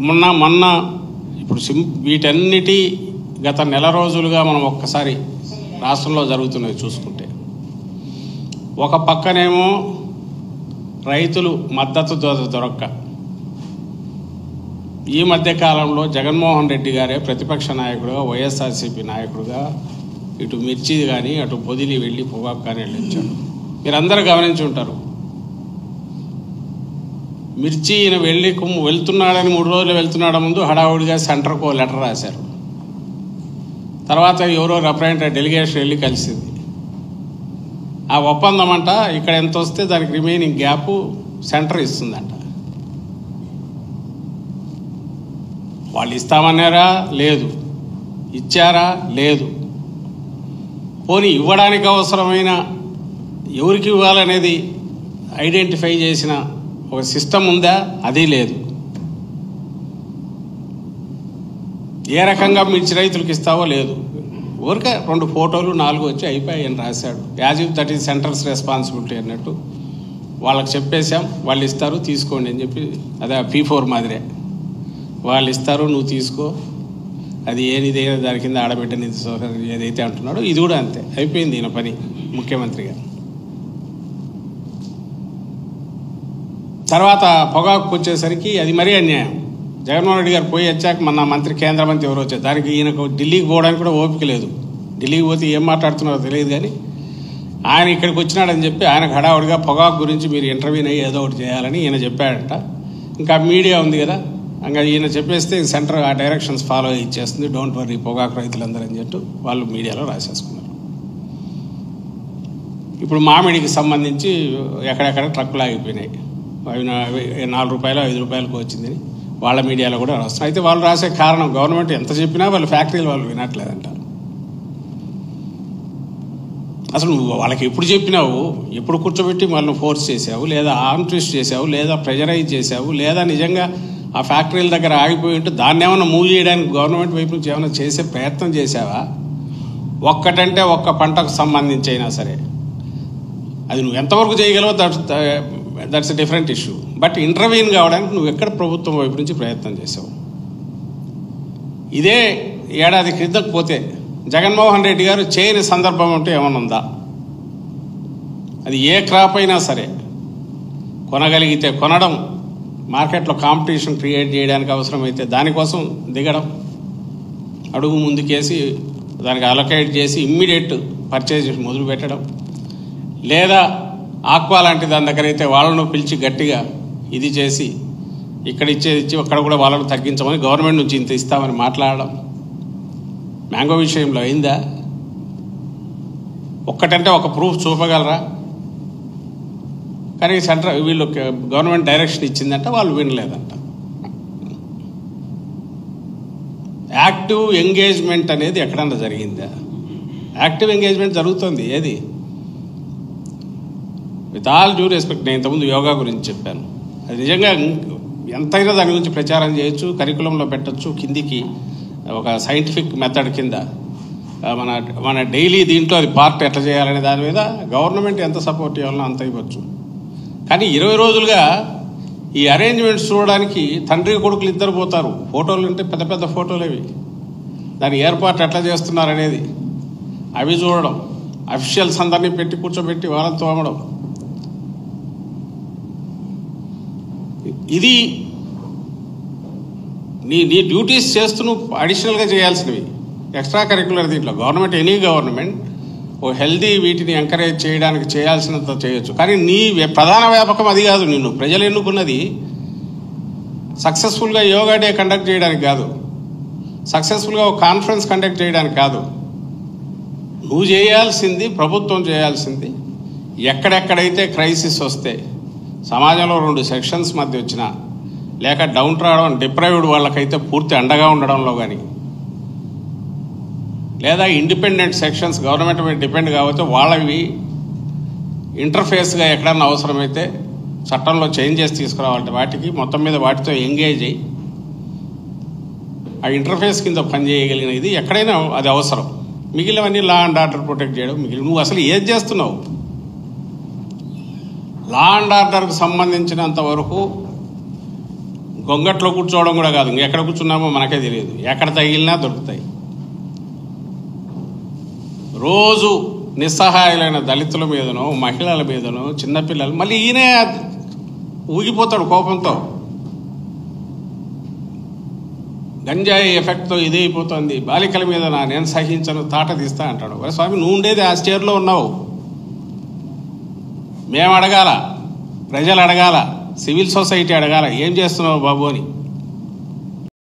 మొన్న ఇప్పుడు వీటన్నిటి గత నెల రోజులుగా మనం ఒక్కసారి రాష్ట్రంలో జరుగుతున్నవి చూసుకుంటే, ఒక పక్కనేమో రైతులు మద్దతు దొరక్క ఈ మధ్య కాలంలో జగన్మోహన్ రెడ్డి గారే ప్రతిపక్ష నాయకుడుగా, వైఎస్ఆర్సీపీ నాయకుడుగా ఇటు మిర్చి కానీ అటు పొదిలి వెళ్ళి పొగాకు కానీ వెళ్ళించాడు. మీరందరూ గమనించి ఉంటారు. మిర్చి ఈయన వెళ్తున్నాడని 3 రోజులు వెళ్తున్నాడు ముందు హడావుడిగా సెంటర్కు లెటర్ రాశారు. తర్వాత ఎవరో రిప్రజెంటేటివ్ డెలిగేషన్ వెళ్ళి కలిసింది. ఆ ఒప్పందం అంట ఇక్కడ ఎంత వస్తే దానికి రిమైనింగ్ గ్యాప్ సెంటర్ ఇస్తుందంట. వాళ్ళు ఇస్తామన్నారా? లేదు. ఇచ్చారా? లేదు. పోనీ ఇవ్వడానికి అవసరమైన ఎవరికి ఇవ్వాలనేది ఐడెంటిఫై చేసిన ఒక సిస్టమ్ ఉందా? అది లేదు. ఏ రకంగా మిర్చి రైతులకు ఇస్తావో లేదు. ఊరికే 2 ఫోటోలు 4 వచ్చి అయిపోయాయని రాశాడు. As if that is centrals responsibility అన్నట్టు వాళ్ళకి చెప్పేశాం, వాళ్ళు ఇస్తారు తీసుకోండి అని చెప్పి. అదే P4 మాదిరే, వాళ్ళు ఇస్తారు నువ్వు తీసుకో, అది ఏనిదే దాని కింద ఆడబిడ్డని ఏదైతే అంటున్నాడో ఇది కూడా అంతే అయిపోయింది ఈయన పని ముఖ్యమంత్రిగా. తర్వాత పొగాకు వచ్చేసరికి అది మరీ అన్యాయం. జగన్మోహన్ రెడ్డి గారు పోయి వచ్చాక మన మంత్రి కేంద్ర మంత్రి ఎవరు వచ్చారు, దానికి ఈయనకు ఢిల్లీకి పోవడానికి కూడా ఓపిక లేదు. ఢిల్లీకి పోతే ఏం మాట్లాడుతున్నారో తెలియదు, కానీ ఆయన ఇక్కడికి వచ్చినాడని చెప్పి ఆయనకు హడావుడిగా పొగాకు గురించి మీరు ఇంటర్వ్యూని అయ్యి ఏదో ఒకటి చేయాలని ఈయన చెప్పాడంట. ఇంకా మీడియా ఉంది కదా, ఇంకా ఈయన చెప్పేస్తే సెంటర్ ఆ డైరెక్షన్స్ ఫాలో ఇచ్చేస్తుంది, డోంట్ వర్రీ పొగాకు రైతులందరూ అని చెప్పి వాళ్ళు మీడియాలో రాసేసుకున్నారు. ఇప్పుడు మామిడికి సంబంధించి ఎక్కడెక్కడ ట్రక్కులు ఆగిపోయినాయి, అవి 4 రూపాయలు 5 రూపాయలకు వచ్చిందని వాళ్ళ మీడియాలో కూడా రాస్తున్నారు. అయితే వాళ్ళు రాసే కారణం గవర్నమెంట్ ఎంత చెప్పినా వాళ్ళు ఫ్యాక్టరీలు వాళ్ళు వినట్లేదంటారు. అసలు నువ్వు వాళ్ళకి ఎప్పుడు చెప్పినావు, ఎప్పుడు కూర్చోబెట్టి వాళ్ళని ఫోర్స్ చేసావు, లేదా ఆర్మ్ ట్విస్ట్ చేసావు, లేదా ప్రెజరైజ్ చేసావు, లేదా నిజంగా ఆ ఫ్యాక్టరీల దగ్గర ఆగిపోయి ఉంటే దాన్ని ఏమైనా మూవ్ చేయడానికి గవర్నమెంట్ వైపు నుంచి ఏమైనా చేసే ప్రయత్నం చేసావా? ఒక్కటంటే ఒక్క పంటకు సంబంధించి అయినా సరే అది నువ్వు ఎంతవరకు చేయగలవో that's a different issue. But ఇంటర్వ్యూన్ కావడానికి నువ్వు ఎక్కడ ప్రభుత్వం వైపు నుంచి ప్రయత్నం చేసావు? ఇదే ఏడాది క్రితం పోతే జగన్మోహన్ రెడ్డి గారు చేయని సందర్భం ఉంటే ఏమైనా ఉందా? అది ఏ క్రాప్ అయినా సరే కొనగలిగితే కొనడం, మార్కెట్లో కాంపిటీషన్ క్రియేట్ చేయడానికి అవసరమైతే దానికోసం దిగడం, అడుగు ముందుకేసి దానికి అలొకేట్ చేసి ఇమ్మీడియట్ పర్చేజ్ మొదలు పెట్టడం, లేదా ఆక్వా లాంటి దాని దగ్గర అయితే వాళ్ళను పిలిచి గట్టిగా ఇది చేసి ఇక్కడ ఇచ్చేది ఇచ్చి అక్కడ కూడా వాళ్ళను తగ్గించమని గవర్నమెంట్ నుంచి ఇంత ఇస్తామని మాట్లాడడం. మ్యాంగో విషయంలో అయిందా? ఒక్కటంటే ఒక ప్రూఫ్ చూపగలరా? కానీ సెంట్రల్ వీళ్ళు గవర్నమెంట్ డైరెక్షన్ ఇచ్చిందంట, వాళ్ళు వినలేదంట. యాక్టివ్ ఎంగేజ్మెంట్ అనేది ఎక్కడన్నా జరిగిందా? యాక్టివ్ ఎంగేజ్మెంట్ జరుగుతుంది. ఏది? విత్ ఆల్ డ్యూ రెస్పెక్ట్, నేను ఇంతకుముందు యోగా గురించి చెప్పాను, అది నిజంగా ఎంతైనా దాని గురించి ప్రచారం చేయొచ్చు, కరికులంలో పెట్టచ్చు, కిందికి ఒక సైంటిఫిక్ మెథడ్ కింద మన డైలీ దీంట్లో అది పార్ట్ ఎట్లా చేయాలనే దాని మీద గవర్నమెంట్ ఎంత సపోర్ట్ ఇవ్వాలనో అంత ఇవ్వచ్చు. కానీ 20 రోజులుగా ఈ అరేంజ్మెంట్స్ చూడడానికి తండ్రి కొడుకులు ఇద్దరు పోతారు. ఫోటోలు అంటే పెద్ద పెద్ద ఫోటోలు అవి, దాని ఏర్పాటు ఎట్లా చేస్తున్నారు అనేది అవి చూడడం, అఫీషియల్స్ అందరినీ పెట్టి కూర్చోబెట్టి వాళ్ళని తోమడం, ఇది నీ డ్యూటీస్ చేస్తూ నువ్వు అడిషనల్గా చేయాల్సినవి, ఎక్స్ట్రా కరికులర్. దీంట్లో గవర్నమెంట్, ఎనీ గవర్నమెంట్ ఓ హెల్దీ వీటిని ఎంకరేజ్ చేయడానికి చేయాల్సినంత చేయొచ్చు. కానీ నీ ప్రధాన వ్యాపకం అది కాదు. నిన్ను ప్రజలు ఎన్నుకున్నది సక్సెస్ఫుల్గా యోగా డే కండక్ట్ చేయడానికి కాదు, సక్సెస్ఫుల్గా ఒక కాన్ఫరెన్స్ కండక్ట్ చేయడానికి కాదు. నువ్వు చేయాల్సింది, ప్రభుత్వం చేయాల్సింది, ఎక్కడెక్కడైతే క్రైసిస్ వస్తే సమాజంలో 2 సెక్షన్స్ మధ్య వచ్చినా, లేక డౌన్ రావడం డిప్రైవ్డ్ వాళ్ళకైతే పూర్తి అండగా ఉండడంలో కానీ, లేదా ఇండిపెండెంట్ సెక్షన్స్ గవర్నమెంట్ మీద డిపెండ్ కావచ్చు వాళ్ళవి ఇంటర్ఫేస్గా ఎక్కడన్నా అవసరమైతే చట్టంలో చేంజెస్ తీసుకురావాలంటే వాటికి మొత్తం మీద వాటితో ఎంగేజ్ అయ్యి ఆ ఇంటర్ఫేస్ కింద పనిచేయగలిగినది ఎక్కడైనా అది అవసరం. మిగిలినవన్నీ లా అండ్ ఆర్డర్ ప్రొటెక్ట్ చేయడం. నువ్వు అసలు ఏది చేస్తున్నావు? లా అండ్ ఆర్డర్కి సంబంధించినంత వరకు గొంగట్లో కూర్చోవడం కూడా కాదు, ఎక్కడ కూర్చున్నామో మనకే తెలియదు, ఎక్కడ తగిలినా దొరుకుతాయి. రోజు నిస్సహాయులైన దళితుల మీదనో, మహిళల మీదనో, చిన్నపిల్లలు, మళ్ళీ ఈయనే ఊగిపోతాడు కోపంతో. గంజాయి ఎఫెక్ట్తో ఇదైపోతుంది, బాలికల మీద నేను సహించను, తాట తీస్తా అంటాడు. స్వామి, నువ్వు ఉండేది ఆ స్టేర్లో ఉన్నావు, మేము అడగాల, ప్రజలు అడగాల, సివిల్ సొసైటీ అడగాల, ఏం చేస్తున్నావు బాబు అని.